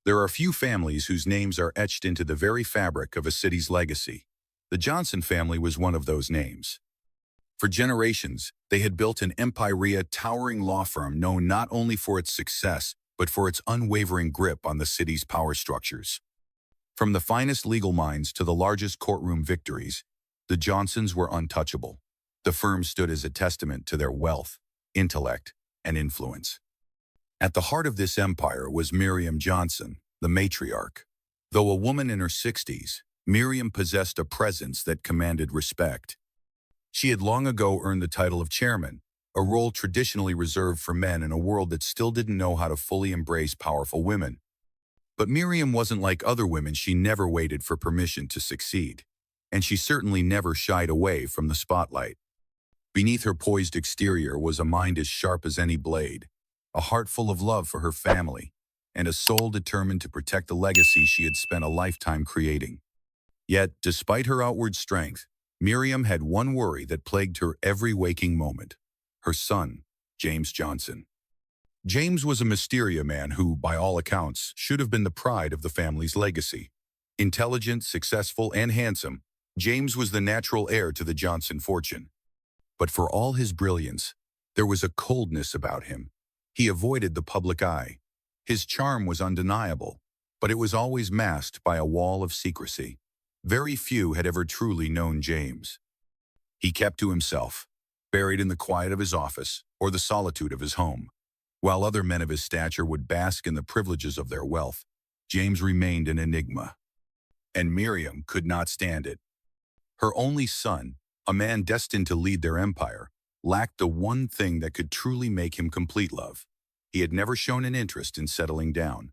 There are few families whose names are etched into the very fabric of a city's legacy. The Johnson family was one of those names. For generations, they had built an towering law firm known not only for its success, but for its unwavering grip on the city's power structures. From the finest legal minds to the largest courtroom victories, the Johnsons were untouchable. The firm stood as a testament to their wealth, intellect, and influence. At the heart of this empire was Miriam Johnson, the matriarch. Though a woman in her 60s, Miriam possessed a presence that commanded respect. She had long ago earned the title of chairman, a role traditionally reserved for men in a world that still didn't know how to fully embrace powerful women. But Miriam wasn't like other women. She never waited for permission to succeed, and she certainly never shied away from the spotlight. Beneath her poised exterior was a mind as sharp as any blade, a heart full of love for her family, and a soul determined to protect the legacy she had spent a lifetime creating. Yet, despite her outward strength, Miriam had one worry that plagued her every waking moment: her son, James Johnson. James was a mysterious man who, by all accounts, should have been the pride of the family's legacy. Intelligent, successful, and handsome, James was the natural heir to the Johnson fortune. But for all his brilliance, there was a coldness about him. He avoided the public eye. His charm was undeniable, but it was always masked by a wall of secrecy. Very few had ever truly known James. He kept to himself, buried in the quiet of his office or the solitude of his home. While other men of his stature would bask in the privileges of their wealth, James remained an enigma. And Miriam could not stand it. Her only son, a man destined to lead their empire, lacked the one thing that could truly make him complete: love. He had never shown an interest in settling down.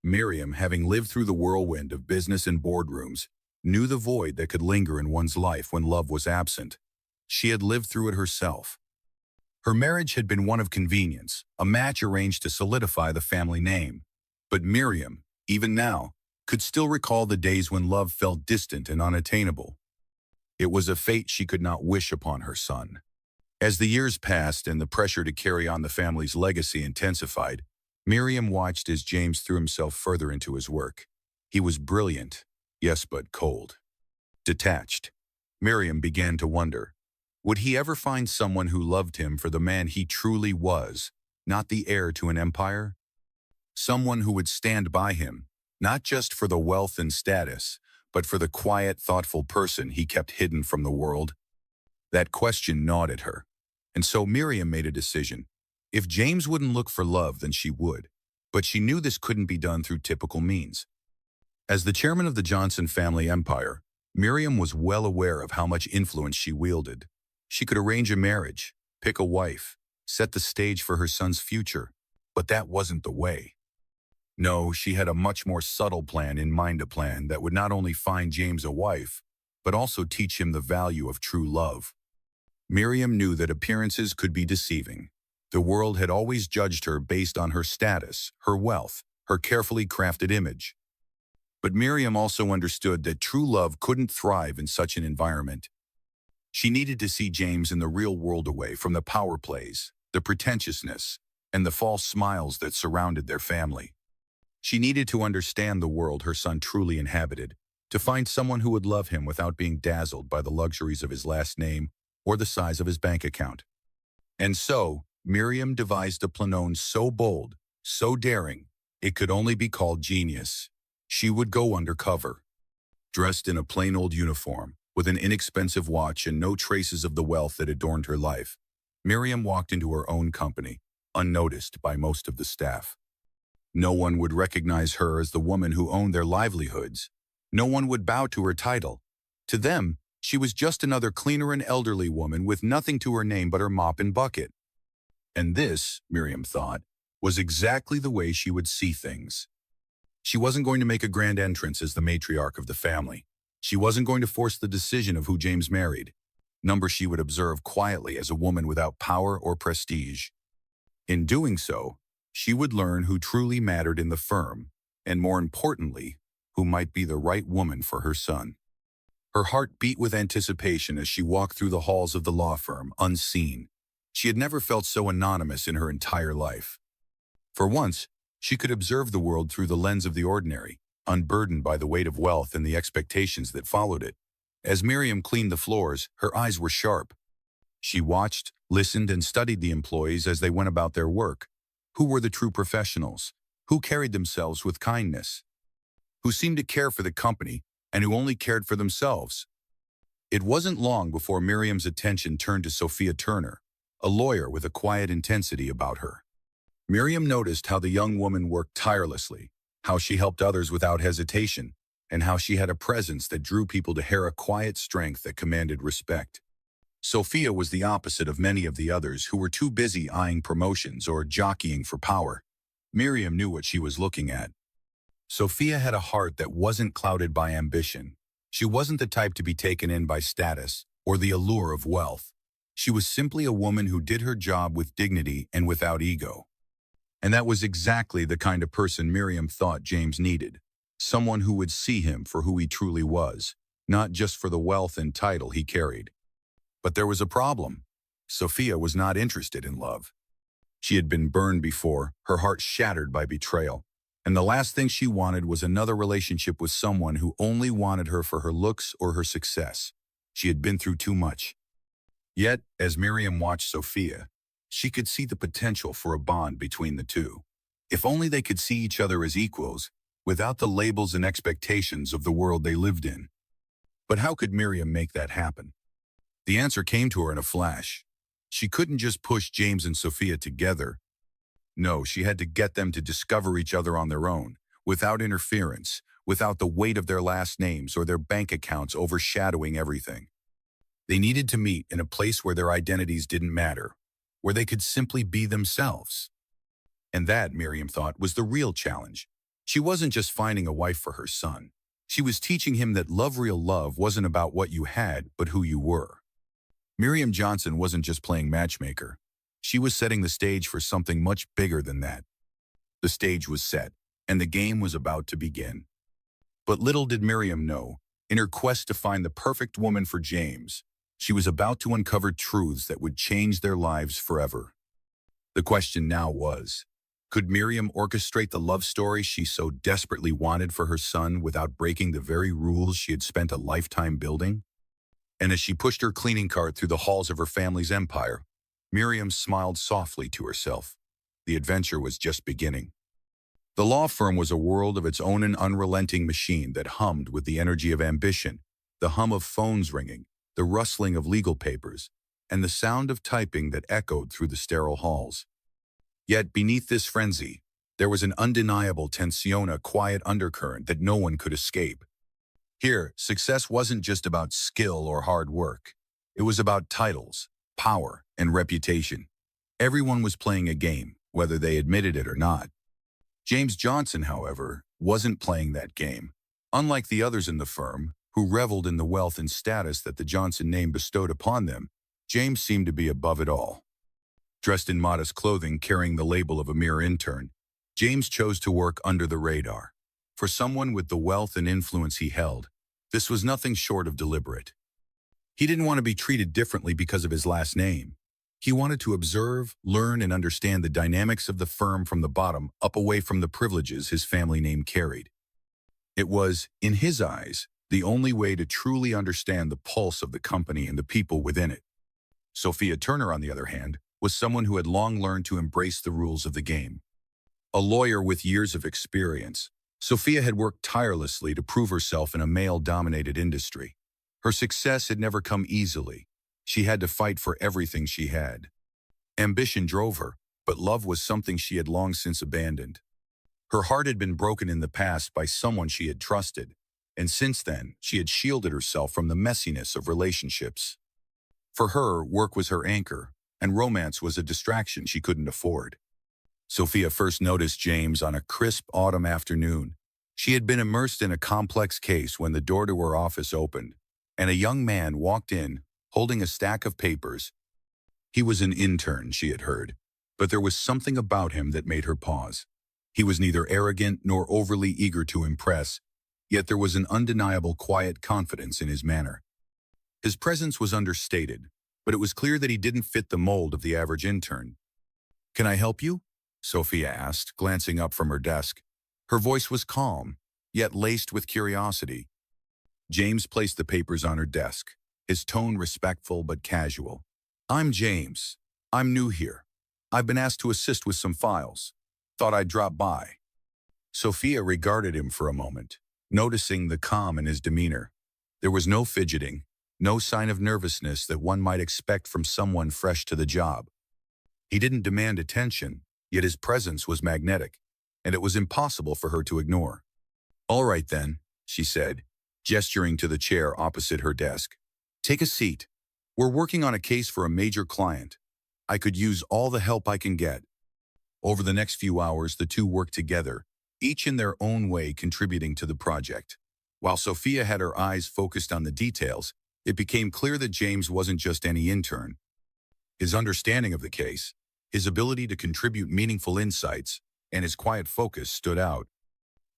Miriam, having lived through the whirlwind of business and boardrooms, knew the void that could linger in one's life when love was absent. She had lived through it herself. Her marriage had been one of convenience, a match arranged to solidify the family name. But Miriam, even now, could still recall the days when love felt distant and unattainable. It was a fate she could not wish upon her son. As the years passed and the pressure to carry on the family's legacy intensified, Miriam watched as James threw himself further into his work. He was brilliant, yes, but cold. Detached. Miriam began to wonder, would he ever find someone who loved him for the man he truly was, not the heir to an empire? Someone who would stand by him, not just for the wealth and status, but for the quiet, thoughtful person he kept hidden from the world? That question gnawed at her, and so Miriam made a decision. If James wouldn't look for love, then she would. But she knew this couldn't be done through typical means. As the chairman of the Johnson family empire, Miriam was well aware of how much influence she wielded. She could arrange a marriage, pick a wife, set the stage for her son's future, but that wasn't the way. No, she had a much more subtle plan in mind, a plan that would not only find James a wife, but also teach him the value of true love. Miriam knew that appearances could be deceiving. The world had always judged her based on her status, her wealth, her carefully crafted image. But Miriam also understood that true love couldn't thrive in such an environment. She needed to see James in the real world, away from the power plays, the pretentiousness, and the false smiles that surrounded their family. She needed to understand the world her son truly inhabited, to find someone who would love him without being dazzled by the luxuries of his last name or the size of his bank account. And so, Miriam devised a plan so bold, so daring, it could only be called genius. She would go undercover. Dressed in a plain old uniform, with an inexpensive watch and no traces of the wealth that adorned her life, Miriam walked into her own company, unnoticed by most of the staff. No one would recognize her as the woman who owned their livelihoods. No one would bow to her title. To them, she was just another cleaner and elderly woman with nothing to her name but her mop and bucket. And this, Miriam thought, was exactly the way she would see things. She wasn't going to make a grand entrance as the matriarch of the family. She wasn't going to force the decision of who James married. Number she would observe quietly as a woman without power or prestige. In doing so, she would learn who truly mattered in the firm, and more importantly, who might be the right woman for her son. Her heart beat with anticipation as she walked through the halls of the law firm, unseen. She had never felt so anonymous in her entire life. For once, She could observe the world through the lens of the ordinary, unburdened by the weight of wealth and the expectations that followed it. As Miriam cleaned the floors, her eyes were sharp. She watched, listened, and studied the employees as they went about their work. Who were the true professionals? Who carried themselves with kindness? Who seemed to care for the company and who only cared for themselves? It wasn't long before Miriam's attention turned to Sophia Turner, a lawyer with a quiet intensity about her. Miriam noticed how the young woman worked tirelessly, how she helped others without hesitation, and how she had a presence that drew people to her, a quiet strength that commanded respect. Sophia was the opposite of many of the others who were too busy eyeing promotions or jockeying for power. Miriam knew what she was looking at. Sophia had a heart that wasn't clouded by ambition. She wasn't the type to be taken in by status or the allure of wealth. She was simply a woman who did her job with dignity and without ego. And that was exactly the kind of person Miriam thought James needed. Someone who would see him for who he truly was, not just for the wealth and title he carried. But there was a problem. Sophia was not interested in love. She had been burned before, her heart shattered by betrayal. And the last thing she wanted was another relationship with someone who only wanted her for her looks or her success. She had been through too much. Yet, as Miriam watched Sophia, she could see the potential for a bond between the two. If only they could see each other as equals, without the labels and expectations of the world they lived in. But how could Miriam make that happen? The answer came to her in a flash. She couldn't just push James and Sophia together. No, she had to get them to discover each other on their own, without interference, without the weight of their last names or their bank accounts overshadowing everything. They needed to meet in a place where their identities didn't matter, where they could simply be themselves. And that, Miriam thought, was the real challenge. She wasn't just finding a wife for her son. She was teaching him that real love wasn't about what you had, but who you were. Miriam Johnson wasn't just playing matchmaker. She was setting the stage for something much bigger than that. The stage was set, and the game was about to begin. But little did Miriam know, in her quest to find the perfect woman for James, she was about to uncover truths that would change their lives forever. The question now was, could Miriam orchestrate the love story she so desperately wanted for her son without breaking the very rules she had spent a lifetime building? And as she pushed her cleaning cart through the halls of her family's empire, Miriam smiled softly to herself. The adventure was just beginning. The law firm was a world of its own, an unrelenting machine that hummed with the energy of ambition, the hum of phones ringing, the rustling of legal papers, and the sound of typing that echoed through the sterile halls. Yet beneath this frenzy, there was an undeniable tension, a quiet undercurrent that no one could escape. Here, success wasn't just about skill or hard work. It was about titles, power, and reputation. Everyone was playing a game, whether they admitted it or not. James Johnson, however, wasn't playing that game. Unlike the others in the firm, who reveled in the wealth and status that the Johnson name bestowed upon them, James seemed to be above it all. Dressed in modest clothing carrying the label of a mere intern, James chose to work under the radar. For someone with the wealth and influence he held, this was nothing short of deliberate. He didn't want to be treated differently because of his last name. He wanted to observe, learn, and understand the dynamics of the firm from the bottom up, away from the privileges his family name carried. It was, in his eyes, the only way to truly understand the pulse of the company and the people within it. Sophia Turner, on the other hand, was someone who had long learned to embrace the rules of the game. A lawyer with years of experience, Sophia had worked tirelessly to prove herself in a male-dominated industry. Her success had never come easily. She had to fight for everything she had. Ambition drove her, but love was something she had long since abandoned. Her heart had been broken in the past by someone she had trusted, and since then, she had shielded herself from the messiness of relationships. For her, work was her anchor, and romance was a distraction she couldn't afford. Sophia first noticed James on a crisp autumn afternoon. She had been immersed in a complex case when the door to her office opened, and a young man walked in, holding a stack of papers. He was an intern, she had heard, but there was something about him that made her pause. He was neither arrogant nor overly eager to impress, yet there was an undeniable quiet confidence in his manner. His presence was understated, but it was clear that he didn't fit the mold of the average intern. "Can I help you?" Sophia asked, glancing up from her desk. Her voice was calm, yet laced with curiosity. James placed the papers on her desk, his tone respectful but casual. I'm James. I'm new here. I've been asked to assist with some files. Thought I'd drop by. Sophia regarded him for a moment, noticing the calm in his demeanor. There was no fidgeting, no sign of nervousness that one might expect from someone fresh to the job. He didn't demand attention, yet his presence was magnetic, and it was impossible for her to ignore. All right then, she said, gesturing to the chair opposite her desk. Take a seat. We're working on a case for a major client. I could use all the help I can get. Over the next few hours, the two worked together, each in their own way contributing to the project. While Sophia had her eyes focused on the details, it became clear that James wasn't just any intern. His understanding of the case, his ability to contribute meaningful insights, and his quiet focus stood out.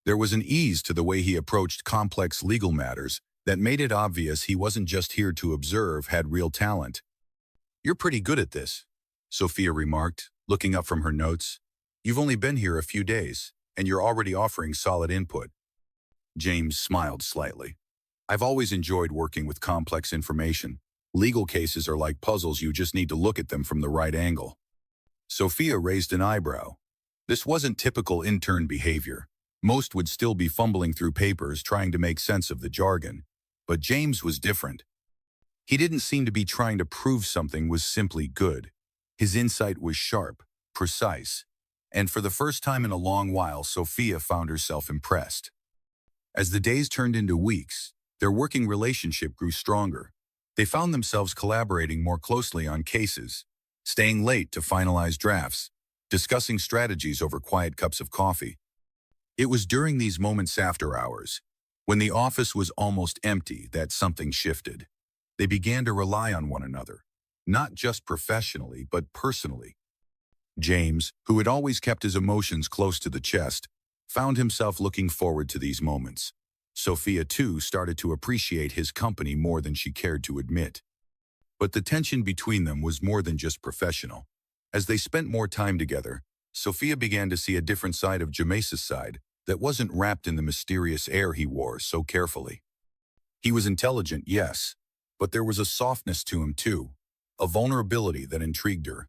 There was an ease to the way he approached complex legal matters that made it obvious he wasn't just here to observe, had real talent. You're pretty good at this, Sophia remarked, looking up from her notes. You've only been here a few days, and you're already offering solid input. James smiled slightly. I've always enjoyed working with complex information. Legal cases are like puzzles, you just need to look at them from the right angle. Sophia raised an eyebrow. This wasn't typical intern behavior. Most would still be fumbling through papers trying to make sense of the jargon. But James was different. He didn't seem to be trying to prove something was simply good. His insight was sharp, precise, and for the first time in a long while, Sophia found herself impressed. As the days turned into weeks, their working relationship grew stronger. They found themselves collaborating more closely on cases, staying late to finalize drafts, discussing strategies over quiet cups of coffee. It was during these moments after hours, when the office was almost empty, that something shifted. They began to rely on one another, not just professionally, but personally. James, who had always kept his emotions close to the chest, found himself looking forward to these moments. Sophia, too, started to appreciate his company more than she cared to admit. But the tension between them was more than just professional. As they spent more time together, Sophia began to see a different side of James's side that wasn't wrapped in the mysterious air he wore so carefully. He was intelligent, yes, but there was a softness to him too, a vulnerability that intrigued her.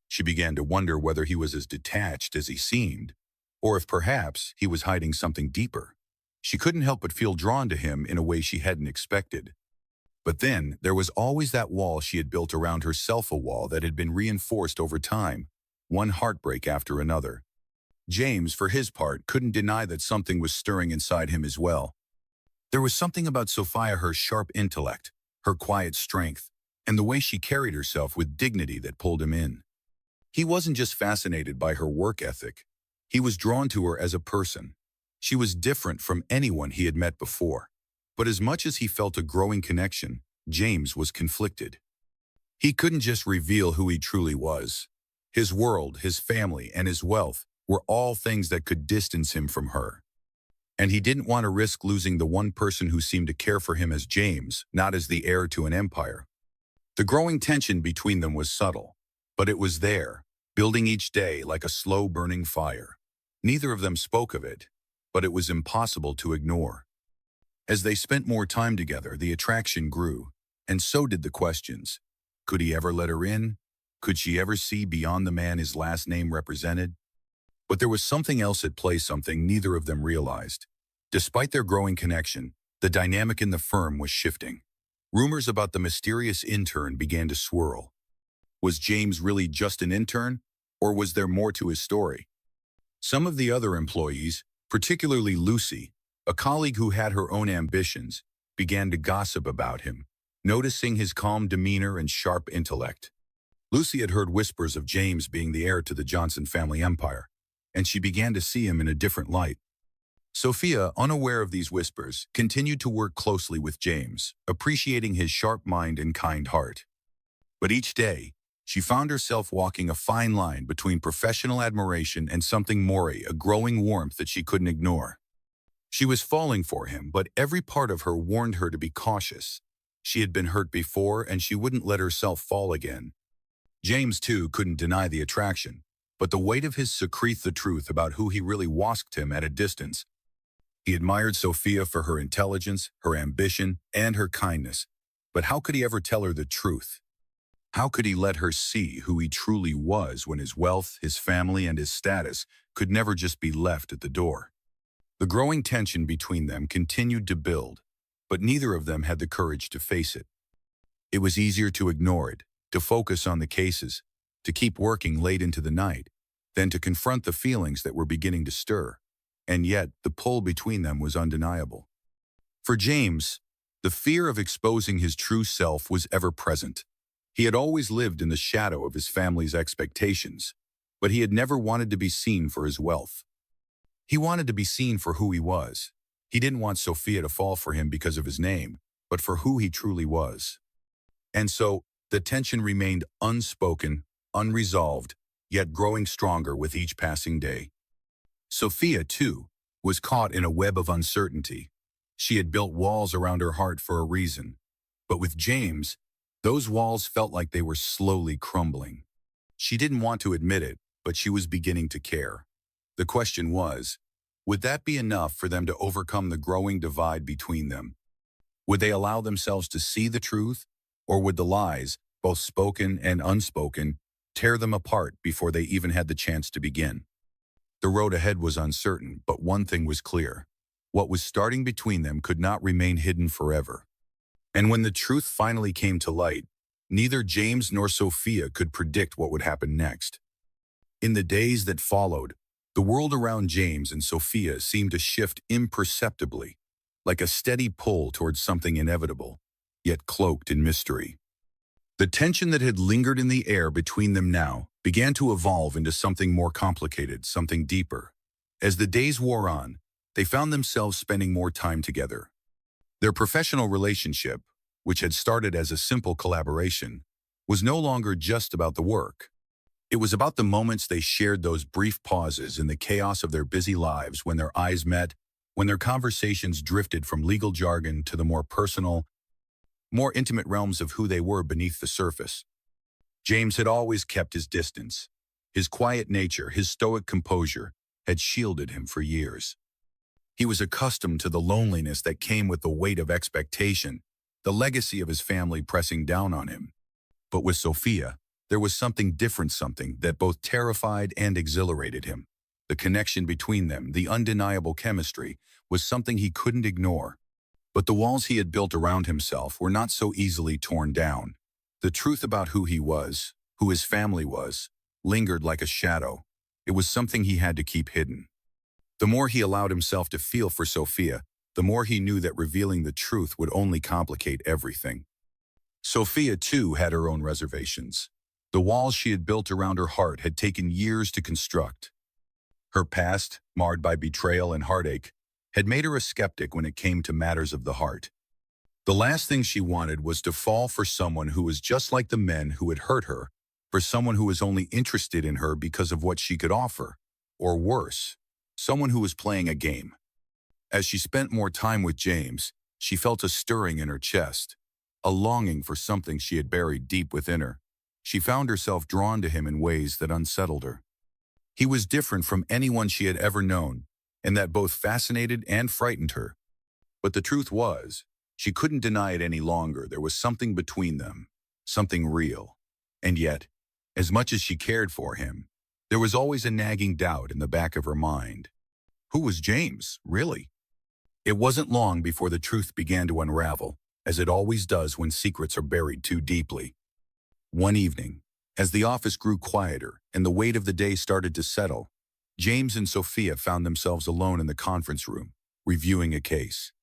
She began to wonder whether he was as detached as he seemed, or if perhaps he was hiding something deeper. She couldn't help but feel drawn to him in a way she hadn't expected. But then, there was always that wall she had built around herself, a wall that had been reinforced over time, one heartbreak after another. James, for his part, couldn't deny that something was stirring inside him as well. There was something about Sophia, her sharp intellect, her quiet strength, and the way she carried herself with dignity that pulled him in. He wasn't just fascinated by her work ethic. He was drawn to her as a person. She was different from anyone he had met before. But as much as he felt a growing connection, James was conflicted. He couldn't just reveal who he truly was. His world, his family, and his wealth were all things that could distance him from her. And he didn't want to risk losing the one person who seemed to care for him as James, not as the heir to an empire. The growing tension between them was subtle, but it was there, building each day like a slow-burning fire. Neither of them spoke of it, but it was impossible to ignore. As they spent more time together, the attraction grew, and so did the questions. Could he ever let her in? Could she ever see beyond the man his last name represented? But there was something else at play, something neither of them realized. Despite their growing connection, the dynamic in the firm was shifting. Rumors about the mysterious intern began to swirl. Was James really just an intern, or was there more to his story? Some of the other employees, particularly Lucy, a colleague who had her own ambitions, began to gossip about him, noticing his calm demeanor and sharp intellect. Lucy had heard whispers of James being the heir to the Johnson family empire, and she began to see him in a different light. Sophia, unaware of these whispers, continued to work closely with James, appreciating his sharp mind and kind heart. But each day, she found herself walking a fine line between professional admiration and something more, a growing warmth that she couldn't ignore. She was falling for him, but every part of her warned her to be cautious. She had been hurt before, and she wouldn't let herself fall again. James, too, couldn't deny the attraction. but the weight of his secrete the truth about who he really wasked him at a distance. He admired Sophia for her intelligence, her ambition, and her kindness, but how could he ever tell her the truth? How could he let her see who he truly was when his wealth, his family, and his status could never just be left at the door? The growing tension between them continued to build, but neither of them had the courage to face it. It was easier to ignore it, to focus on the cases, to keep working late into the night, than to confront the feelings that were beginning to stir. And yet, the pull between them was undeniable. For James, the fear of exposing his true self was ever present. He had always lived in the shadow of his family's expectations, but he had never wanted to be seen for his wealth. He wanted to be seen for who he was. He didn't want Sophia to fall for him because of his name, but for who he truly was. And so, the tension remained unspoken, unresolved, yet growing stronger with each passing day. Sophia, too, was caught in a web of uncertainty. She had built walls around her heart for a reason. But with James, those walls felt like they were slowly crumbling. She didn't want to admit it, but she was beginning to care. The question was, would that be enough for them to overcome the growing divide between them? Would they allow themselves to see the truth, or would the lies, both spoken and unspoken, tear them apart before they even had the chance to begin? The road ahead was uncertain, but one thing was clear. What was starting between them could not remain hidden forever. And when the truth finally came to light, neither James nor Sophia could predict what would happen next. In the days that followed, the world around James and Sophia seemed to shift imperceptibly, like a steady pull towards something inevitable, yet cloaked in mystery. The tension that had lingered in the air between them now began to evolve into something more complicated, something deeper. As the days wore on, they found themselves spending more time together. Their professional relationship, which had started as a simple collaboration, was no longer just about the work. It was about the moments they shared, those brief pauses in the chaos of their busy lives when their eyes met, when their conversations drifted from legal jargon to the more personal, more intimate realms of who they were beneath the surface. James had always kept his distance. His quiet nature, his stoic composure, had shielded him for years. He was accustomed to the loneliness that came with the weight of expectation, the legacy of his family pressing down on him. But with Sophia, there was something different, something that both terrified and exhilarated him. The connection between them, the undeniable chemistry, was something he couldn't ignore. But the walls he had built around himself were not so easily torn down. The truth about who he was, who his family was, lingered like a shadow. It was something he had to keep hidden. The more he allowed himself to feel for Sophia, the more he knew that revealing the truth would only complicate everything. Sophia, too, had her own reservations. The walls she had built around her heart had taken years to construct. Her past, marred by betrayal and heartache, had made her a skeptic when it came to matters of the heart. The last thing she wanted was to fall for someone who was just like the men who had hurt her, for someone who was only interested in her because of what she could offer, or worse, someone who was playing a game. As she spent more time with James, she felt a stirring in her chest, a longing for something she had buried deep within her. She found herself drawn to him in ways that unsettled her. He was different from anyone she had ever known, and that both fascinated and frightened her. But the truth was, she couldn't deny it any longer. There was something between them, something real. And yet, as much as she cared for him, there was always a nagging doubt in the back of her mind. Who was James, really? It wasn't long before the truth began to unravel, as it always does when secrets are buried too deeply. One evening, as the office grew quieter and the weight of the day started to settle, James and Sophia found themselves alone in the conference room, reviewing a case.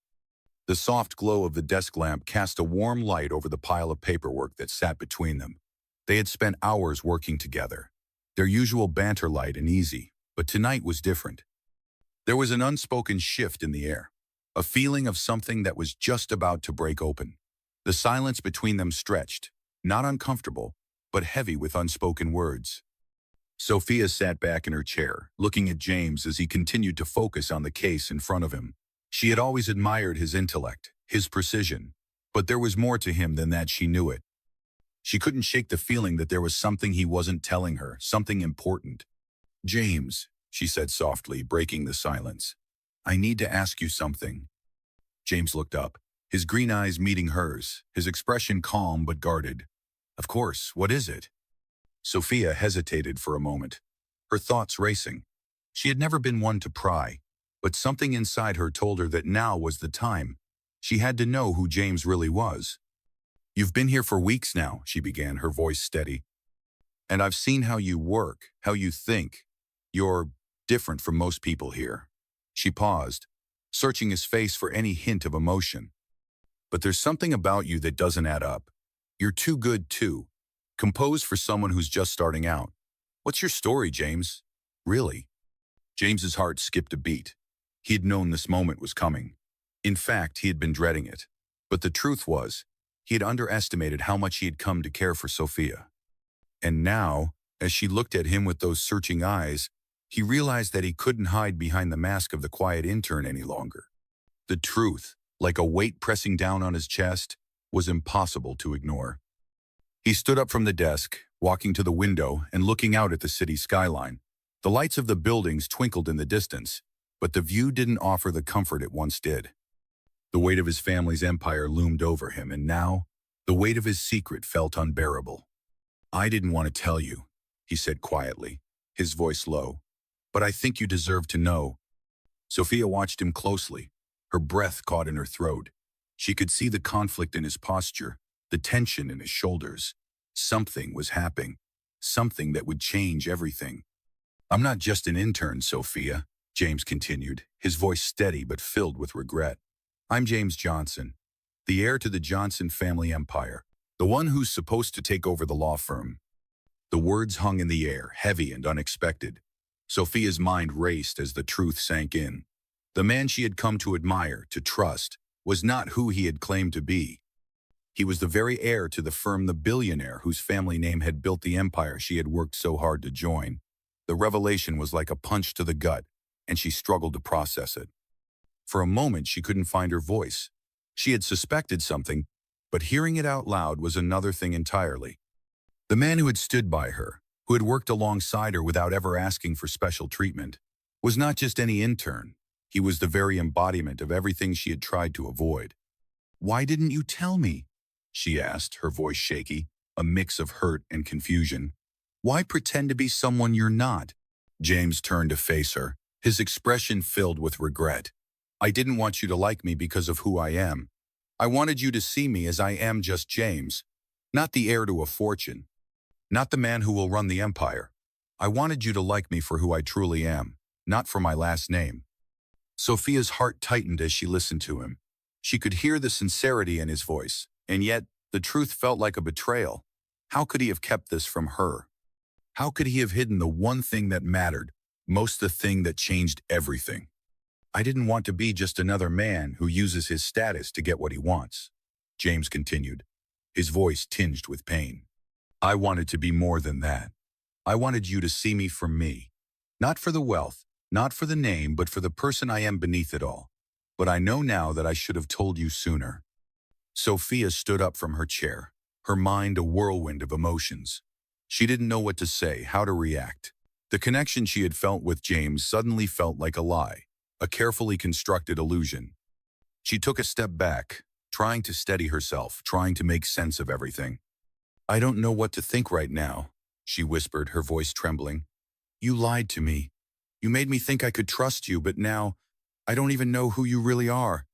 The soft glow of the desk lamp cast a warm light over the pile of paperwork that sat between them. They had spent hours working together, their usual banter light and easy, but tonight was different. There was an unspoken shift in the air, a feeling of something that was just about to break open. The silence between them stretched, not uncomfortable, but heavy with unspoken words. Sophia sat back in her chair, looking at James as he continued to focus on the case in front of him. She had always admired his intellect, his precision, but there was more to him than that. She knew it. She couldn't shake the feeling that there was something he wasn't telling her, something important. James, she said softly, breaking the silence. I need to ask you something. James looked up, his green eyes meeting hers, his expression calm but guarded. Of course, what is it? Sophia hesitated for a moment, her thoughts racing. She had never been one to pry, but something inside her told her that now was the time. She had to know who James really was. You've been here for weeks now, she began, her voice steady. And I've seen how you work, how you think. You're different from most people here. She paused, searching his face for any hint of emotion. But there's something about you that doesn't add up. You're too good, too. Composed for someone who's just starting out. What's your story, James? Really? James's heart skipped a beat. He had known this moment was coming. In fact, he had been dreading it. But the truth was, he had underestimated how much he had come to care for Sophia. And now, as she looked at him with those searching eyes, he realized that he couldn't hide behind the mask of the quiet intern any longer. The truth, like a weight pressing down on his chest, was impossible to ignore. He stood up from the desk, walking to the window and looking out at the city skyline. The lights of the buildings twinkled in the distance, but the view didn't offer the comfort it once did. The weight of his family's empire loomed over him, and now, the weight of his secret felt unbearable. I didn't want to tell you, he said quietly, his voice low, but I think you deserve to know. Sophia watched him closely, her breath caught in her throat. She could see the conflict in his posture, the tension in his shoulders. Something was happening, something that would change everything. I'm not just an intern, Sophia, James continued, his voice steady but filled with regret. I'm James Johnson, the heir to the Johnson family empire, the one who's supposed to take over the law firm. The words hung in the air, heavy and unexpected. Sophia's mind raced as the truth sank in. The man she had come to admire, to trust, was not who he had claimed to be. He was the very heir to the firm the Billionaire whose family name had built the empire she had worked so hard to join. The revelation was like a punch to the gut, and she struggled to process it. For a moment, she couldn't find her voice. She had suspected something, but hearing it out loud was another thing entirely. The man who had stood by her, who had worked alongside her without ever asking for special treatment, was not just any intern. He was the very embodiment of everything she had tried to avoid. Why didn't you tell me? She asked, her voice shaky, a mix of hurt and confusion. Why pretend to be someone you're not? James turned to face her, his expression filled with regret. I didn't want you to like me because of who I am. I wanted you to see me as I am, just James, not the heir to a fortune, not the man who will run the empire. I wanted you to like me for who I truly am, not for my last name. Sophia's heart tightened as she listened to him. She could hear the sincerity in his voice, and yet the truth felt like a betrayal. How could he have kept this from her? How could he have hidden the one thing that mattered, most the thing that changed everything? I didn't want to be just another man who uses his status to get what he wants, James continued, his voice tinged with pain. I wanted to be more than that. I wanted you to see me for me. Not for the wealth, not for the name, but for the person I am beneath it all. But I know now that I should have told you sooner. Sophia stood up from her chair, her mind a whirlwind of emotions. She didn't know what to say, how to react. The connection she had felt with James suddenly felt like a lie, a carefully constructed illusion. She took a step back, trying to steady herself, trying to make sense of everything. I don't know what to think right now, she whispered, her voice trembling. You lied to me. You made me think I could trust you, but now I don't even know who you really are.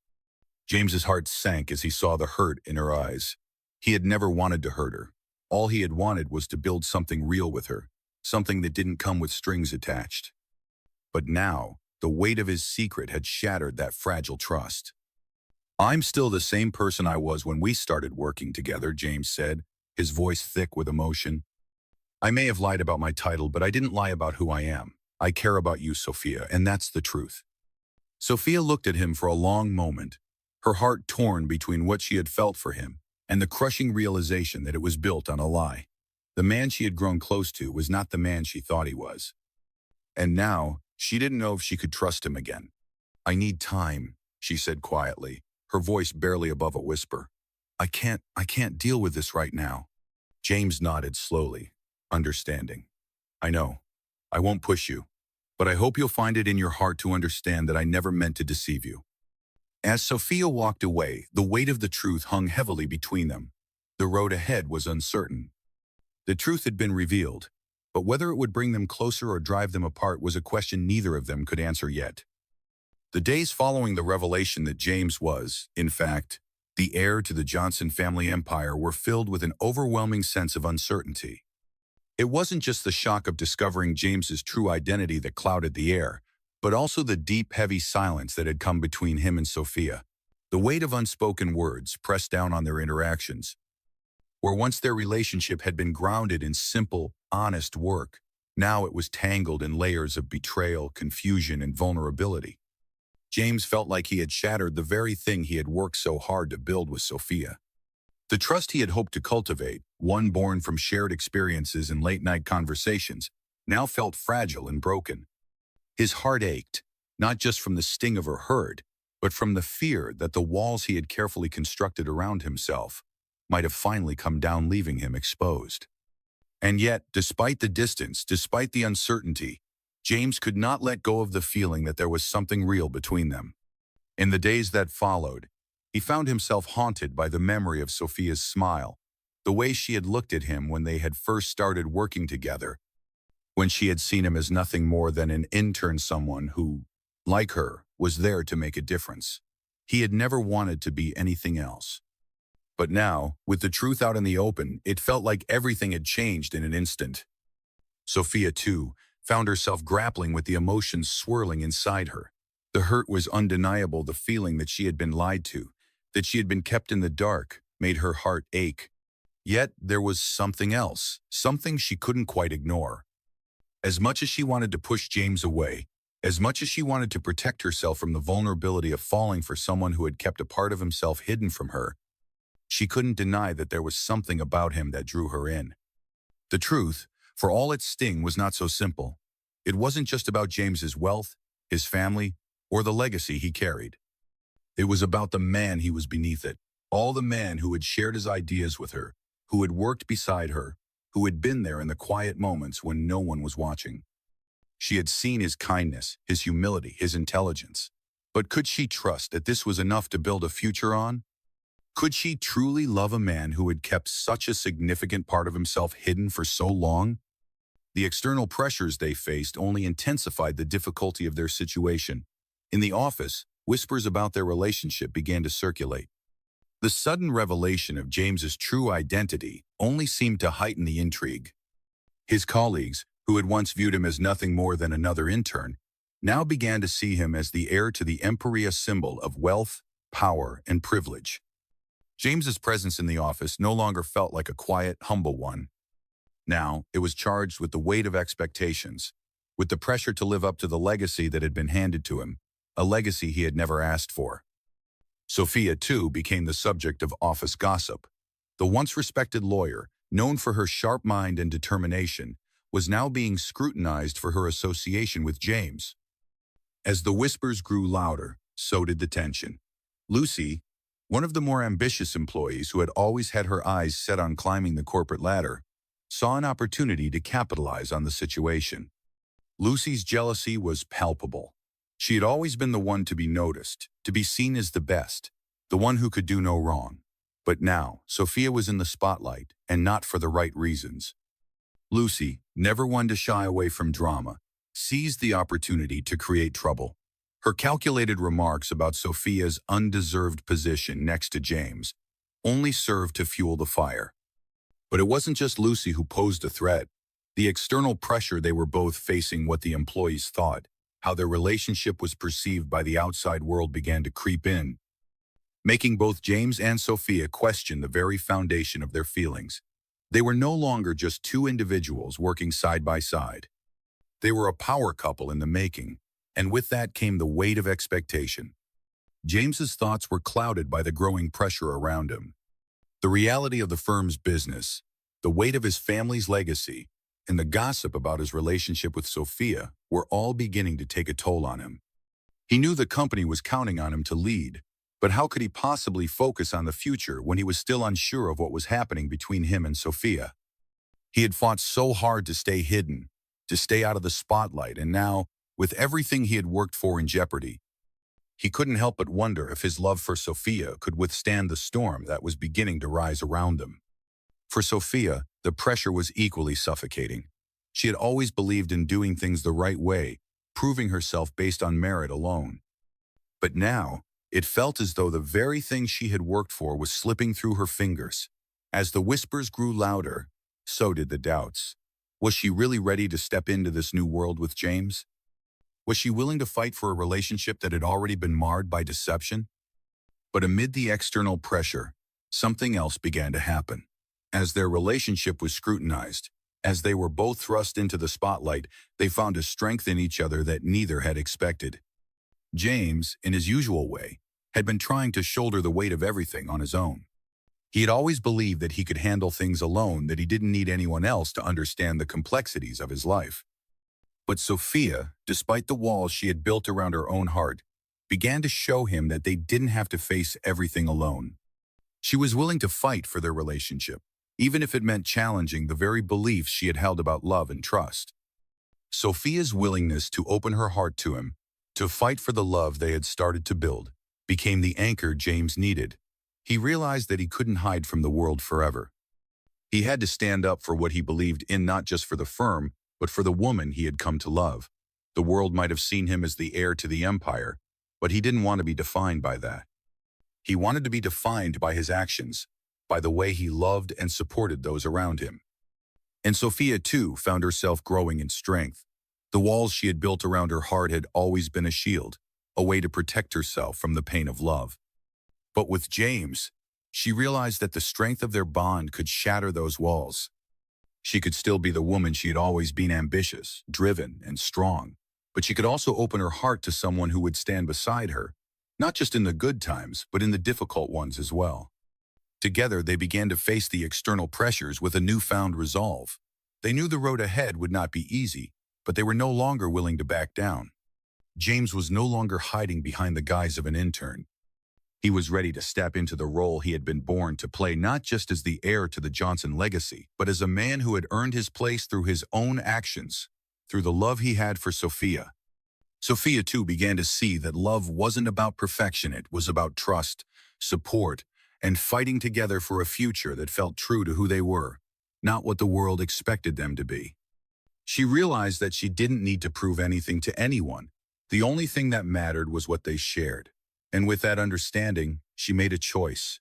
James's heart sank as he saw the hurt in her eyes. He had never wanted to hurt her. All he had wanted was to build something real with her, something that didn't come with strings attached. But now, the weight of his secret had shattered that fragile trust. I'm still the same person I was when we started working together, James said, his voice thick with emotion. I may have lied about my title, but I didn't lie about who I am. I care about you, Sophia, and that's the truth. Sophia looked at him for a long moment, her heart torn between what she had felt for him and the crushing realization that it was built on a lie. The man she had grown close to was not the man she thought he was. And now, she didn't know if she could trust him again. I need time, she said quietly, her voice barely above a whisper. I can't deal with this right now. James nodded slowly, understanding. I know. I won't push you, but I hope you'll find it in your heart to understand that I never meant to deceive you." As Sophia walked away, the weight of the truth hung heavily between them. The road ahead was uncertain. The truth had been revealed, but whether it would bring them closer or drive them apart was a question neither of them could answer yet. The days following the revelation that James was, in fact, the heir to the Johnson family empire were filled with an overwhelming sense of uncertainty. It wasn't just the shock of discovering James's true identity that clouded the air, but also the deep, heavy silence that had come between him and Sophia. The weight of unspoken words pressed down on their interactions. Where once their relationship had been grounded in simple, honest work, now it was tangled in layers of betrayal, confusion, and vulnerability. James felt like he had shattered the very thing he had worked so hard to build with Sophia. The trust he had hoped to cultivate, one born from shared experiences and late-night conversations, now felt fragile and broken. His heart ached, not just from the sting of her hurt, but from the fear that the walls he had carefully constructed around himself might have finally come down, leaving him exposed. And yet, despite the distance, despite the uncertainty, James could not let go of the feeling that there was something real between them. In the days that followed, he found himself haunted by the memory of Sophia's smile, the way she had looked at him when they had first started working together, when she had seen him as nothing more than an intern, someone who, like her, was there to make a difference. He had never wanted to be anything else. But now, with the truth out in the open, it felt like everything had changed in an instant. Sophia, too, found herself grappling with the emotions swirling inside her. The hurt was undeniable. The feeling that she had been lied to, that she had been kept in the dark, made her heart ache. Yet there was something else, something she couldn't quite ignore. As much as she wanted to push James away, as much as she wanted to protect herself from the vulnerability of falling for someone who had kept a part of himself hidden from her, she couldn't deny that there was something about him that drew her in. The truth, for all its sting, was not so simple. It wasn't just about James's wealth, his family, or the legacy he carried. It was about the man he was beneath it, all the man who had shared his ideas with her, who had worked beside her, who had been there in the quiet moments when no one was watching. She had seen his kindness, his humility, his intelligence. But could she trust that this was enough to build a future on? Could she truly love a man who had kept such a significant part of himself hidden for so long? The external pressures they faced only intensified the difficulty of their situation. In the office, whispers about their relationship began to circulate. The sudden revelation of James's true identity only seemed to heighten the intrigue. His colleagues, who had once viewed him as nothing more than another intern, now began to see him as the heir to the empire, symbol of wealth, power, and privilege. James's presence in the office no longer felt like a quiet, humble one. Now, it was charged with the weight of expectations, with the pressure to live up to the legacy that had been handed to him, a legacy he had never asked for. Sophia, too, became the subject of office gossip. The once respected lawyer, known for her sharp mind and determination, was now being scrutinized for her association with James. As the whispers grew louder, so did the tension. Lucy, one of the more ambitious employees who had always had her eyes set on climbing the corporate ladder, saw an opportunity to capitalize on the situation. Lucy's jealousy was palpable. She had always been the one to be noticed, to be seen as the best, the one who could do no wrong. But now, Sophia was in the spotlight, and not for the right reasons. Lucy, never one to shy away from drama, seized the opportunity to create trouble. Her calculated remarks about Sophia's undeserved position next to James only served to fuel the fire. But it wasn't just Lucy who posed a threat. The external pressure they were both facing, what the employees thought, how their relationship was perceived by the outside world, began to creep in, making both James and Sophia question the very foundation of their feelings. They were no longer just two individuals working side by side. They were a power couple in the making, and with that came the weight of expectation. James's thoughts were clouded by the growing pressure around him. The reality of the firm's business, the weight of his family's legacy, and the gossip about his relationship with Sophia were all beginning to take a toll on him. He knew the company was counting on him to lead, but how could he possibly focus on the future when he was still unsure of what was happening between him and Sophia? He had fought so hard to stay hidden, to stay out of the spotlight, and now, with everything he had worked for in jeopardy, he couldn't help but wonder if his love for Sophia could withstand the storm that was beginning to rise around him. For Sophia, the pressure was equally suffocating. She had always believed in doing things the right way, proving herself based on merit alone. But now, it felt as though the very thing she had worked for was slipping through her fingers. As the whispers grew louder, so did the doubts. Was she really ready to step into this new world with James? Was she willing to fight for a relationship that had already been marred by deception? But amid the external pressure, something else began to happen. As their relationship was scrutinized, as they were both thrust into the spotlight, they found a strength in each other that neither had expected. James, in his usual way, had been trying to shoulder the weight of everything on his own. He had always believed that he could handle things alone, that he didn't need anyone else to understand the complexities of his life. But Sophia, despite the walls she had built around her own heart, began to show him that they didn't have to face everything alone. She was willing to fight for their relationship, even if it meant challenging the very beliefs she had held about love and trust. Sophia's willingness to open her heart to him, to fight for the love they had started to build, became the anchor James needed. He realized that he couldn't hide from the world forever. He had to stand up for what he believed in, not just for the firm, but for the woman he had come to love. The world might have seen him as the heir to the empire, but he didn't want to be defined by that. He wanted to be defined by his actions, by the way he loved and supported those around him. And Sophia, too, found herself growing in strength. The walls she had built around her heart had always been a shield, a way to protect herself from the pain of love. But with James, she realized that the strength of their bond could shatter those walls. She could still be the woman she had always been, ambitious, driven, and strong, but she could also open her heart to someone who would stand beside her, not just in the good times, but in the difficult ones as well. Together, they began to face the external pressures with a newfound resolve. They knew the road ahead would not be easy, but they were no longer willing to back down. James was no longer hiding behind the guise of an intern. He was ready to step into the role he had been born to play, not just as the heir to the Johnson legacy, but as a man who had earned his place through his own actions, through the love he had for Sophia. Sophia, too, began to see that love wasn't about perfection. It was about trust, support, and fighting together for a future that felt true to who they were, not what the world expected them to be. She realized that she didn't need to prove anything to anyone. The only thing that mattered was what they shared. And with that understanding, she made a choice.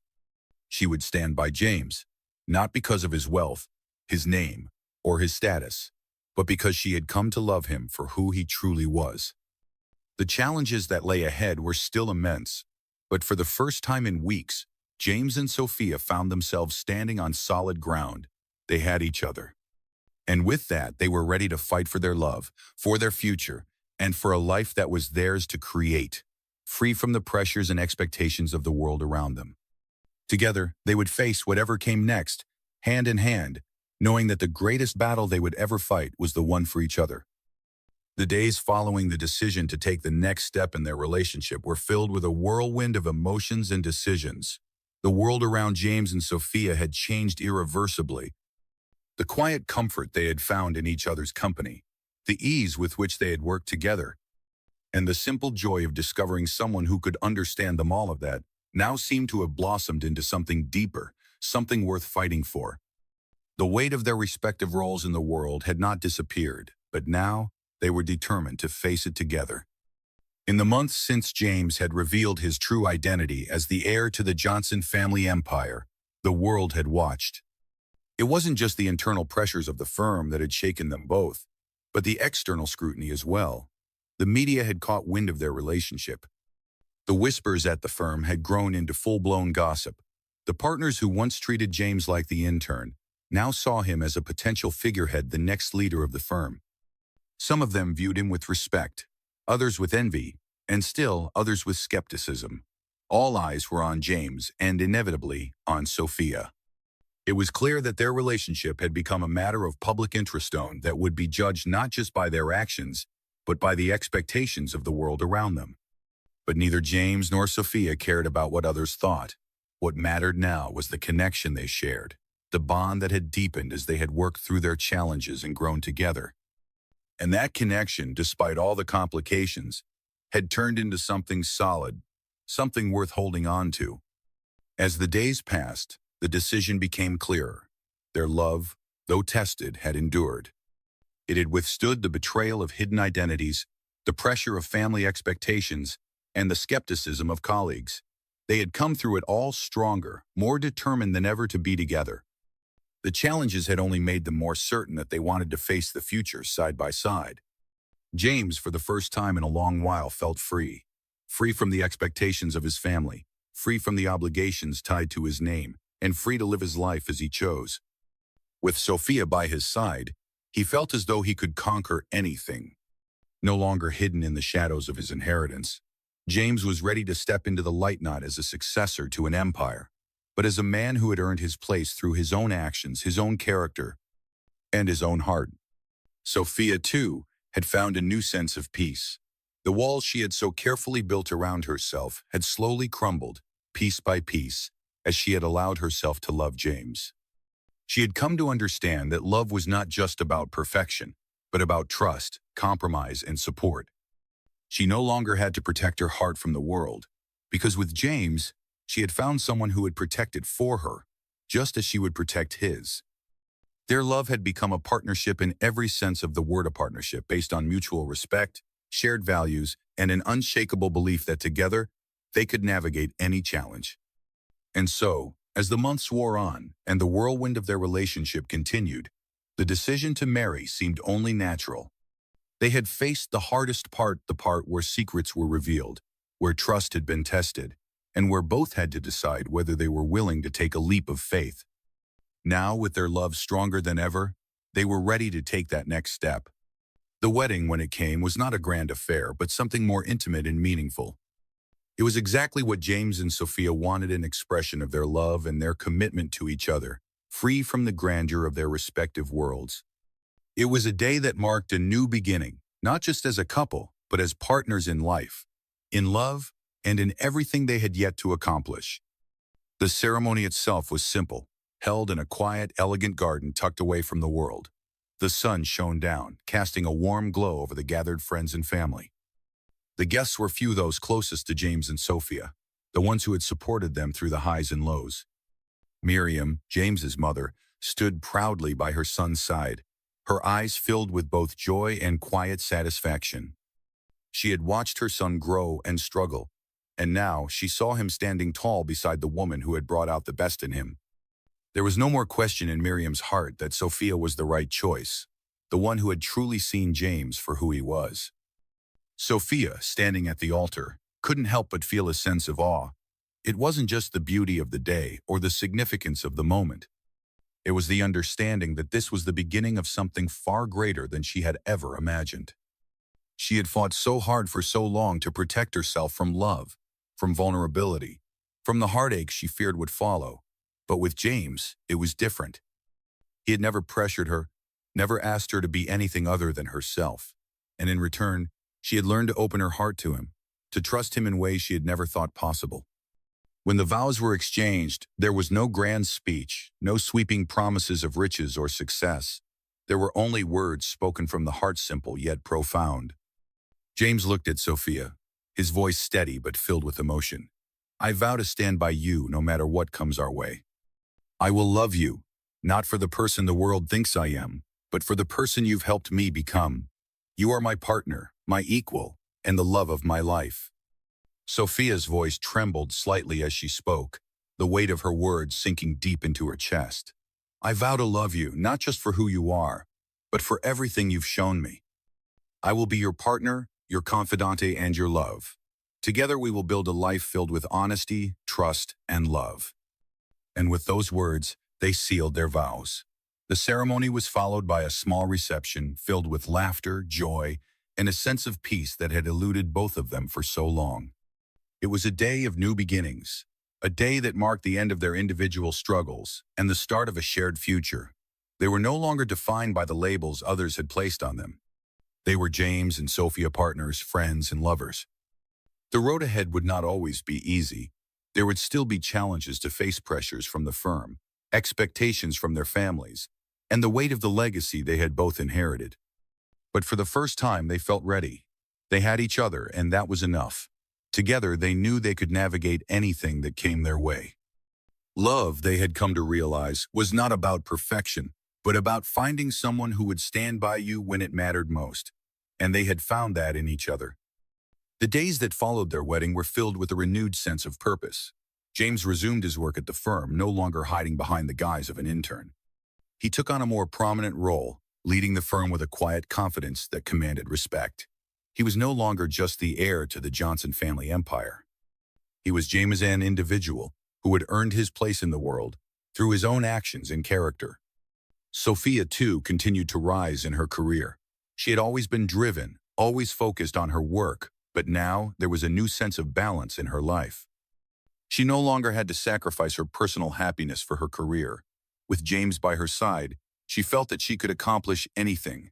She would stand by James, not because of his wealth, his name, or his status, but because she had come to love him for who he truly was. The challenges that lay ahead were still immense, but for the first time in weeks, James and Sophia found themselves standing on solid ground. They had each other. And with that, they were ready to fight for their love, for their future, and for a life that was theirs to create, free from the pressures and expectations of the world around them. Together, they would face whatever came next, hand in hand, knowing that the greatest battle they would ever fight was the one for each other. The days following the decision to take the next step in their relationship were filled with a whirlwind of emotions and decisions. The world around James and Sophia had changed irreversibly. The quiet comfort they had found in each other's company, the ease with which they had worked together, and the simple joy of discovering someone who could understand them, all of that now seemed to have blossomed into something deeper, something worth fighting for. The weight of their respective roles in the world had not disappeared, but now they were determined to face it together. In the months since James had revealed his true identity as the heir to the Johnson family empire, the world had watched. It wasn't just the internal pressures of the firm that had shaken them both, but the external scrutiny as well. The media had caught wind of their relationship. The whispers at the firm had grown into full-blown gossip. The partners who once treated James like the intern now saw him as a potential figurehead, the next leader of the firm. Some of them viewed him with respect, others with envy, and still others with skepticism. All eyes were on James and, inevitably, on Sophia. It was clear that their relationship had become a matter of public interest that would be judged not just by their actions, but by the expectations of the world around them. But neither James nor Sophia cared about what others thought. What mattered now was the connection they shared, the bond that had deepened as they had worked through their challenges and grown together. And that connection, despite all the complications, had turned into something solid, something worth holding on to. As the days passed, the decision became clearer. Their love, though tested, had endured. It had withstood the betrayal of hidden identities, the pressure of family expectations, and the skepticism of colleagues. They had come through it all stronger, more determined than ever to be together. The challenges had only made them more certain that they wanted to face the future side by side. James, for the first time in a long while, felt free. Free from the expectations of his family, free from the obligations tied to his name, and free to live his life as he chose. With Sophia by his side, he felt as though he could conquer anything. No longer hidden in the shadows of his inheritance, James was ready to step into the light not as a successor to an empire, but as a man who had earned his place through his own actions, his own character, and his own heart. Sophia, too, had found a new sense of peace. The walls she had so carefully built around herself had slowly crumbled, piece by piece, as she had allowed herself to love James. She had come to understand that love was not just about perfection, but about trust, compromise, and support. She no longer had to protect her heart from the world, because with James, she had found someone who would protect it for her, just as she would protect his. Their love had become a partnership in every sense of the word, a partnership based on mutual respect, shared values, and an unshakable belief that together, they could navigate any challenge. And so, as the months wore on and the whirlwind of their relationship continued, the decision to marry seemed only natural. They had faced the hardest part, the part where secrets were revealed, where trust had been tested, and where both had to decide whether they were willing to take a leap of faith. Now, with their love stronger than ever, they were ready to take that next step. The wedding, when it came, was not a grand affair, but something more intimate and meaningful. It was exactly what James and Sophia wanted, an expression of their love and their commitment to each other, free from the grandeur of their respective worlds. It was a day that marked a new beginning, not just as a couple, but as partners in life, in love, and in everything they had yet to accomplish. The ceremony itself was simple, held in a quiet, elegant garden tucked away from the world. The sun shone down, casting a warm glow over the gathered friends and family. The guests were few, those closest to James and Sophia, the ones who had supported them through the highs and lows. Miriam, James's mother, stood proudly by her son's side, her eyes filled with both joy and quiet satisfaction. She had watched her son grow and struggle, and now she saw him standing tall beside the woman who had brought out the best in him. There was no more question in Miriam's heart that Sophia was the right choice, the one who had truly seen James for who he was. Sophia, standing at the altar, couldn't help but feel a sense of awe. It wasn't just the beauty of the day or the significance of the moment. It was the understanding that this was the beginning of something far greater than she had ever imagined. She had fought so hard for so long to protect herself from love, from vulnerability, from the heartache she feared would follow. But with James, it was different. He had never pressured her, never asked her to be anything other than herself. And in return, she had learned to open her heart to him, to trust him in ways she had never thought possible. When the vows were exchanged, there was no grand speech, no sweeping promises of riches or success. There were only words spoken from the heart, simple yet profound. James looked at Sophia, his voice steady but filled with emotion. "I vow to stand by you no matter what comes our way. I will love you, not for the person the world thinks I am, but for the person you've helped me become. You are my partner, my equal, and the love of my life." Sophia's voice trembled slightly as she spoke, the weight of her words sinking deep into her chest. "I vow to love you, not just for who you are, but for everything you've shown me. I will be your partner, your confidante, and your love. Together we will build a life filled with honesty, trust, and love." And with those words, they sealed their vows. The ceremony was followed by a small reception filled with laughter, joy, and a sense of peace that had eluded both of them for so long. It was a day of new beginnings, a day that marked the end of their individual struggles and the start of a shared future. They were no longer defined by the labels others had placed on them. They were James and Sophia, partners, friends, and lovers. The road ahead would not always be easy. There would still be challenges to face, pressures from the firm, expectations from their families, and the weight of the legacy they had both inherited. But for the first time, they felt ready. They had each other, and that was enough. Together, they knew they could navigate anything that came their way. Love, they had come to realize, was not about perfection, but about finding someone who would stand by you when it mattered most. And they had found that in each other. The days that followed their wedding were filled with a renewed sense of purpose. James resumed his work at the firm, no longer hiding behind the guise of an intern. He took on a more prominent role, leading the firm with a quiet confidence that commanded respect. He was no longer just the heir to the Johnson family empire. He was James, an individual who had earned his place in the world through his own actions and character. Sophia, too, continued to rise in her career. She had always been driven, always focused on her work, but now there was a new sense of balance in her life. She no longer had to sacrifice her personal happiness for her career. With James by her side, she felt that she could accomplish anything.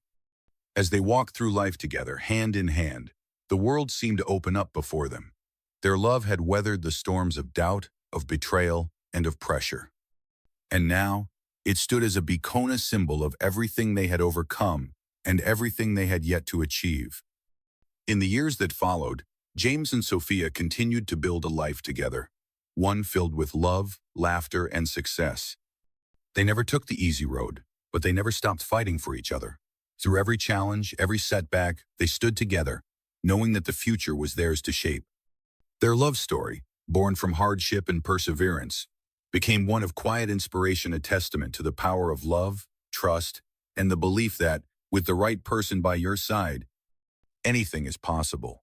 As they walked through life together, hand in hand, the world seemed to open up before them. Their love had weathered the storms of doubt, of betrayal, and of pressure. And now, it stood as a beacon symbol of everything they had overcome and everything they had yet to achieve. In the years that followed, James and Sophia continued to build a life together, one filled with love, laughter, and success. They never took the easy road, but they never stopped fighting for each other. Through every challenge, every setback, they stood together, knowing that the future was theirs to shape. Their love story, born from hardship and perseverance, became one of quiet inspiration, a testament to the power of love, trust, and the belief that, with the right person by your side, anything is possible.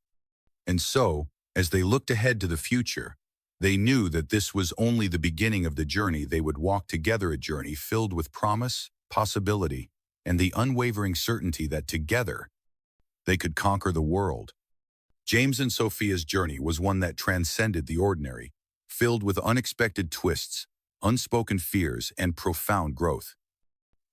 And so, as they looked ahead to the future, they knew that this was only the beginning of the journey they would walk together, a journey filled with promise, possibility, and the unwavering certainty that together they could conquer the world. James and Sophia's journey was one that transcended the ordinary, filled with unexpected twists, unspoken fears, and profound growth.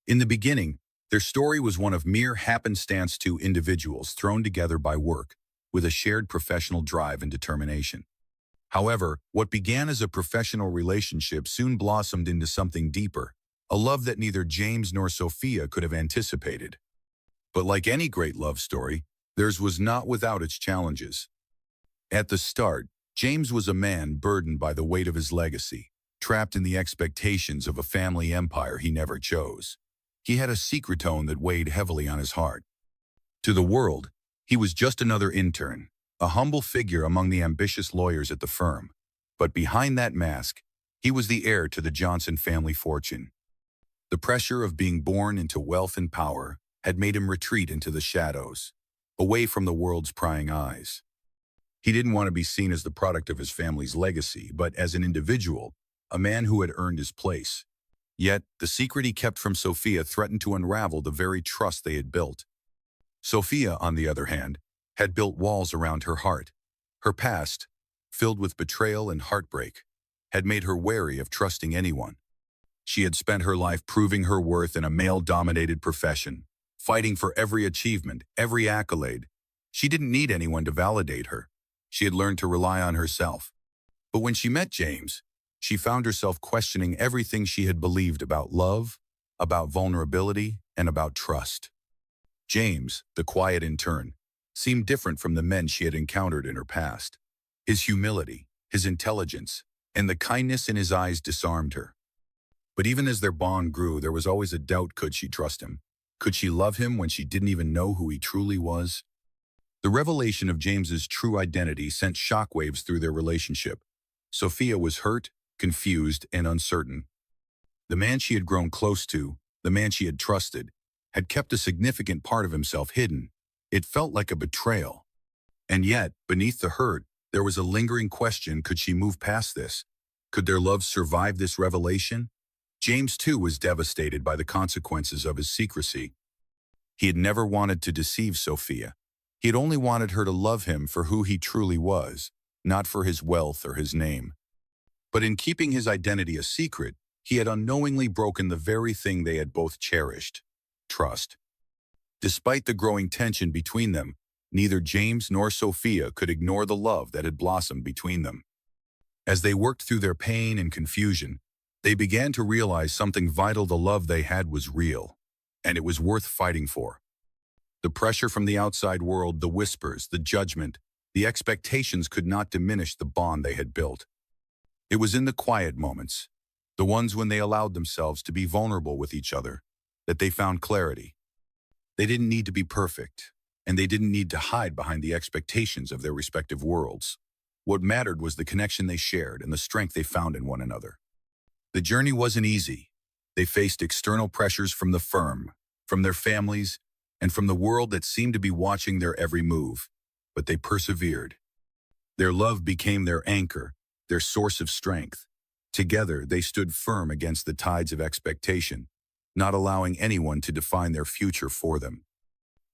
In the beginning, their story was one of mere happenstance, two individuals thrown together by work, with a shared professional drive and determination. However, what began as a professional relationship soon blossomed into something deeper, a love that neither James nor Sophia could have anticipated. But like any great love story, theirs was not without its challenges. At the start, James was a man burdened by the weight of his legacy, trapped in the expectations of a family empire he never chose. He had a secret tone that weighed heavily on his heart. To the world, he was just another intern, a humble figure among the ambitious lawyers at the firm. But behind that mask, he was the heir to the Johnson family fortune. The pressure of being born into wealth and power had made him retreat into the shadows, away from the world's prying eyes. He didn't want to be seen as the product of his family's legacy, but as an individual, a man who had earned his place. Yet, the secret he kept from Sophia threatened to unravel the very trust they had built. Sophia, on the other hand, had built walls around her heart. Her past, filled with betrayal and heartbreak, had made her wary of trusting anyone. She had spent her life proving her worth in a male-dominated profession, fighting for every achievement, every accolade. She didn't need anyone to validate her. She had learned to rely on herself. But when she met James, she found herself questioning everything she had believed about love, about vulnerability, and about trust. James, the quiet intern, seemed different from the men she had encountered in her past. His humility, his intelligence, and the kindness in his eyes disarmed her. But even as their bond grew, there was always a doubt: could she trust him? Could she love him when she didn't even know who he truly was? The revelation of James's true identity sent shockwaves through their relationship. Sophia was hurt, confused, and uncertain. The man she had grown close to, the man she had trusted, had kept a significant part of himself hidden. It felt like a betrayal. And yet, beneath the hurt, there was a lingering question: could she move past this? Could their love survive this revelation? James, too, was devastated by the consequences of his secrecy. He had never wanted to deceive Sophia. He had only wanted her to love him for who he truly was, not for his wealth or his name. But in keeping his identity a secret, he had unknowingly broken the very thing they had both cherished: trust. Despite the growing tension between them, neither James nor Sophia could ignore the love that had blossomed between them. As they worked through their pain and confusion, they began to realize something vital: the love they had was real, and it was worth fighting for. The pressure from the outside world, the whispers, the judgment, the expectations could not diminish the bond they had built. It was in the quiet moments, the ones when they allowed themselves to be vulnerable with each other, that they found clarity. They didn't need to be perfect, and they didn't need to hide behind the expectations of their respective worlds. What mattered was the connection they shared and the strength they found in one another. The journey wasn't easy. They faced external pressures from the firm, from their families, and from the world that seemed to be watching their every move. But they persevered. Their love became their anchor, their source of strength. Together, they stood firm against the tides of expectation, not allowing anyone to define their future for them.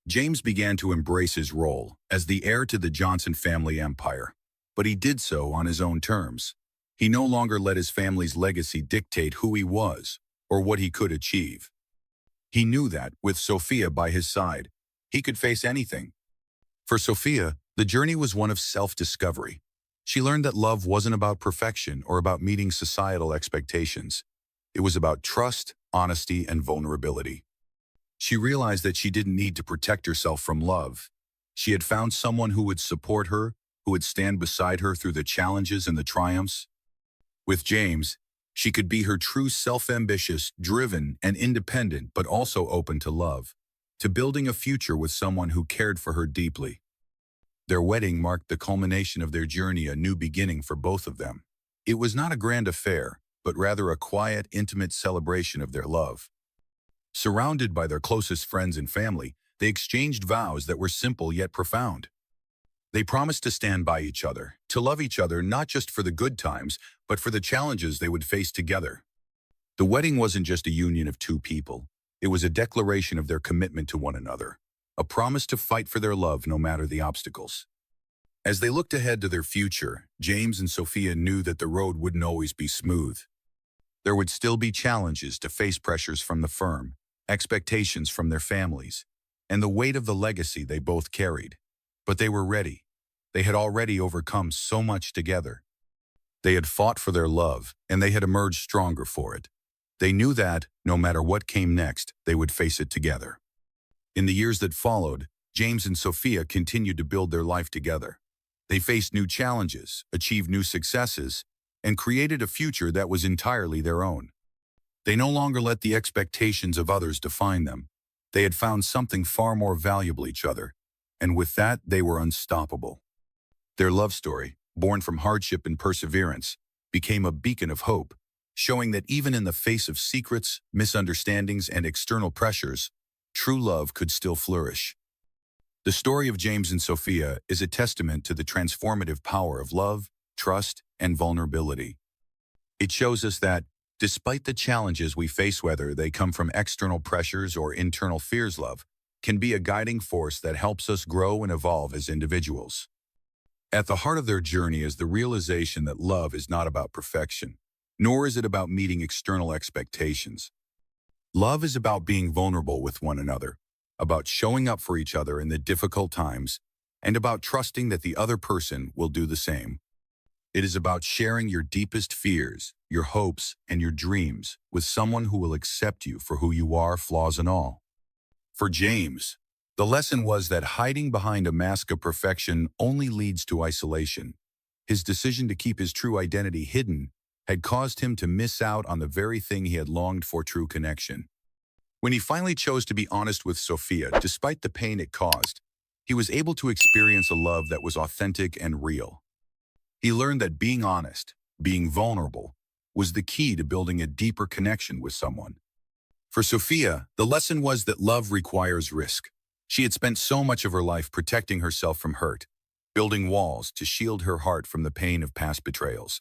James began to embrace his role as the heir to the Johnson family empire, but he did so on his own terms. He no longer let his family's legacy dictate who he was or what he could achieve. He knew that, with Sophia by his side, he could face anything. For Sophia, the journey was one of self-discovery. She learned that love wasn't about perfection or about meeting societal expectations. It was about trust, honesty, and vulnerability. She realized that she didn't need to protect herself from love. She had found someone who would support her, who would stand beside her through the challenges and the triumphs. With James, she could be her true self-ambitious, driven, and independent, but also open to love, to building a future with someone who cared for her deeply. Their wedding marked the culmination of their journey, a new beginning for both of them. It was not a grand affair, but rather a quiet, intimate celebration of their love. Surrounded by their closest friends and family, they exchanged vows that were simple yet profound. They promised to stand by each other, to love each other not just for the good times, but for the challenges they would face together. The wedding wasn't just a union of two people. It was a declaration of their commitment to one another, a promise to fight for their love no matter the obstacles. As they looked ahead to their future, James and Sophia knew that the road wouldn't always be smooth. There would still be challenges to face, pressures from the firm, expectations from their families, and the weight of the legacy they both carried. But they were ready. They had already overcome so much together. They had fought for their love, and they had emerged stronger for it. They knew that, no matter what came next, they would face it together. In the years that followed, James and Sophia continued to build their life together. They faced new challenges, achieved new successes, and created a future that was entirely their own. They no longer let the expectations of others define them. They had found something far more valuable: each other. And with that, they were unstoppable. Their love story, born from hardship and perseverance, became a beacon of hope, showing that even in the face of secrets, misunderstandings, and external pressures, true love could still flourish. The story of James and Sophia is a testament to the transformative power of love, trust, and vulnerability. It shows us that, despite the challenges we face, whether they come from external pressures or internal fears, love can be a guiding force that helps us grow and evolve as individuals. At the heart of their journey is the realization that love is not about perfection, nor is it about meeting external expectations. Love is about being vulnerable with one another, about showing up for each other in the difficult times, and about trusting that the other person will do the same. It is about sharing your deepest fears, your hopes, and your dreams with someone who will accept you for who you are, flaws and all. For James, the lesson was that hiding behind a mask of perfection only leads to isolation. His decision to keep his true identity hidden had caused him to miss out on the very thing he had longed for: true connection. When he finally chose to be honest with Sophia, despite the pain it caused, he was able to experience a love that was authentic and real. He learned that being honest, being vulnerable, was the key to building a deeper connection with someone. For Sophia, the lesson was that love requires risk. She had spent so much of her life protecting herself from hurt, building walls to shield her heart from the pain of past betrayals.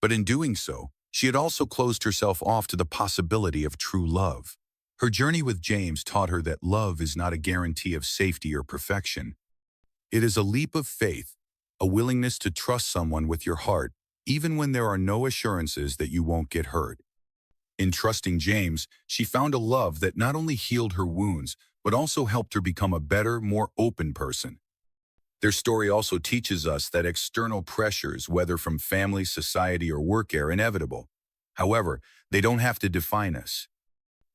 But in doing so, she had also closed herself off to the possibility of true love. Her journey with James taught her that love is not a guarantee of safety or perfection. It is a leap of faith, a willingness to trust someone with your heart, even when there are no assurances that you won't get hurt. In trusting James, she found a love that not only healed her wounds, but also helped her become a better, more open person. Their story also teaches us that external pressures, whether from family, society, or work, are inevitable. However, they don't have to define us.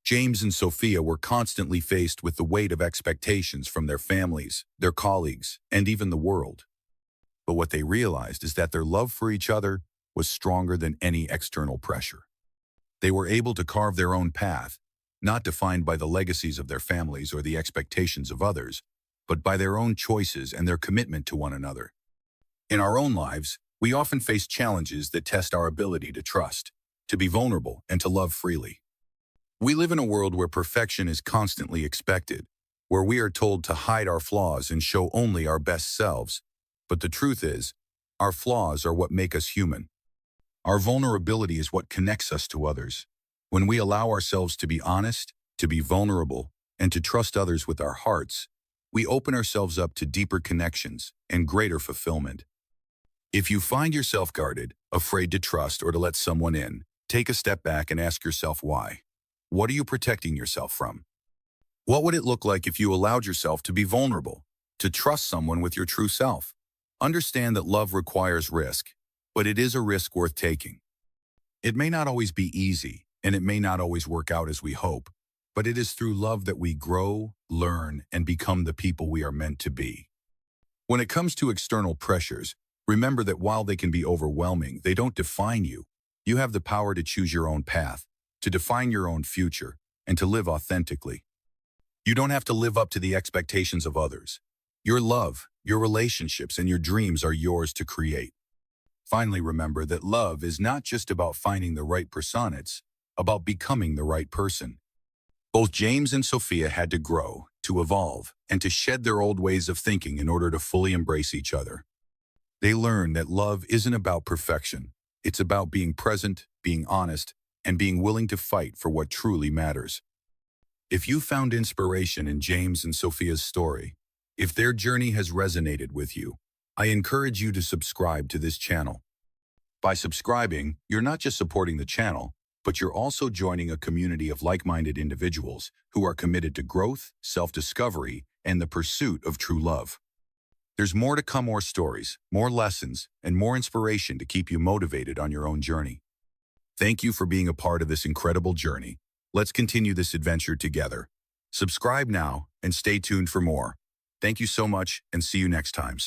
James and Sophia were constantly faced with the weight of expectations from their families, their colleagues, and even the world. But what they realized is that their love for each other was stronger than any external pressure. They were able to carve their own path, not defined by the legacies of their families or the expectations of others, but by their own choices and their commitment to one another. In our own lives, we often face challenges that test our ability to trust, to be vulnerable, and to love freely. We live in a world where perfection is constantly expected, where we are told to hide our flaws and show only our best selves. But the truth is, our flaws are what make us human. Our vulnerability is what connects us to others. When we allow ourselves to be honest, to be vulnerable, and to trust others with our hearts, we open ourselves up to deeper connections and greater fulfillment. If you find yourself guarded, afraid to trust or to let someone in, take a step back and ask yourself why. What are you protecting yourself from? What would it look like if you allowed yourself to be vulnerable, to trust someone with your true self? Understand that love requires risk, but it is a risk worth taking. It may not always be easy, and it may not always work out as we hope, but it is through love that we grow, learn, and become the people we are meant to be. When it comes to external pressures, remember that while they can be overwhelming, they don't define you. You have the power to choose your own path, to define your own future, and to live authentically. You don't have to live up to the expectations of others. Your love, your relationships, and your dreams are yours to create. Finally, remember that love is not just about finding the right person, it's about becoming the right person. Both James and Sophia had to grow, to evolve, and to shed their old ways of thinking in order to fully embrace each other. They learned that love isn't about perfection. It's about being present, being honest, and being willing to fight for what truly matters. If you found inspiration in James and Sophia's story, if their journey has resonated with you, I encourage you to subscribe to this channel. By subscribing, you're not just supporting the channel, but you're also joining a community of like-minded individuals who are committed to growth, self-discovery, and the pursuit of true love. There's more to come, more stories, more lessons, and more inspiration to keep you motivated on your own journey. Thank you for being a part of this incredible journey. Let's continue this adventure together. Subscribe now and stay tuned for more. Thank you so much, and see you next time.